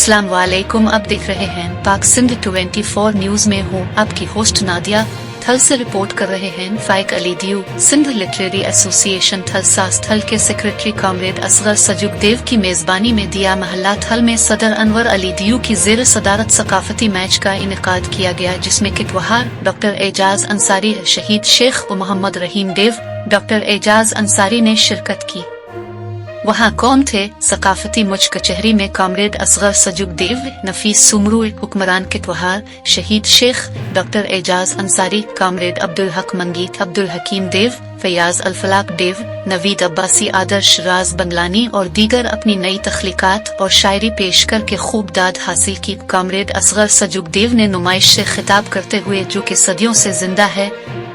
अस्सलाम वालेकुम। अब देख रहे हैं पाक सिंध 24 न्यूज में हूँ आपकी होस्ट नादिया। थल से रिपोर्ट कर रहे हैं फाइक अली दियू। सिंध लिटरेरी एसोसिएशन थल सास्थल के सेक्रेटरी कॉमरेड असगर सजुगदेव की मेजबानी में दिया महल्ला थल में सदर अनवर अली दियू की जेर सदारत सकाफती मैच का इनेकाद किया गया, जिसमें किटवहार डॉक्टर एजाज अंसारी, शहीद शेख मोहम्मद रहीम देव डॉक्टर एजाज अंसारी ने शिरकत की। वहाँ कौन थे? सकाफती मुझ कचहरी में कॉमरेड असगर सजुगदेव, नफीस सुमरू, हुक्मरान किटवहार, शहीद शेख डॉक्टर एजाज अंसारी, कॉमरेड अब्दुल हक मंगीत, अब्दुल हकीम देव, फयाज अल्फलाक देव, नवीद अब्बासी, आदर्श राज बंगलानी और दीगर अपनी नई तख्लीकात और शायरी पेश करके खूब दाद हासिल की। कॉमरेड असगर सजुगदेव ने नुमाइश से खिताब करते हुए, जो कि सदियों से जिंदा है,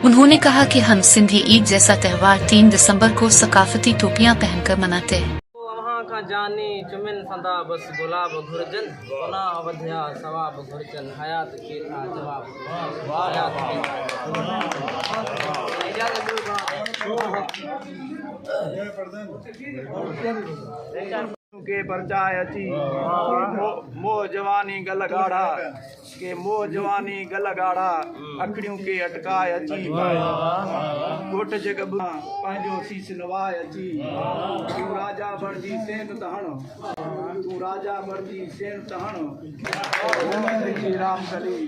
उन्होंने कहा कि हम सिंधी ईद जैसा त्यौहार 3 दिसंबर को सकाफती टोपियां पहनकर मनाते हैं। जानी चुमिन संदा बस गुलाब घुरजन गुना वध्या सवाब घुरजन हयात के था जवाब के परचाय अची मो जवानी गल गाढ़ा के मो जवानी गल गाढ़ा अखड़ियों के अटकाय अची गोट जग पंहिंजो सीस नवाय अची तू राजा बणजी सेन तहण तू राजा बणजी सेन तहण राम गली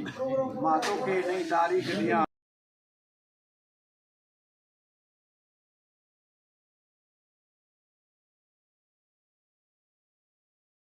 मां तोखे नई तारीख़ ॾियां।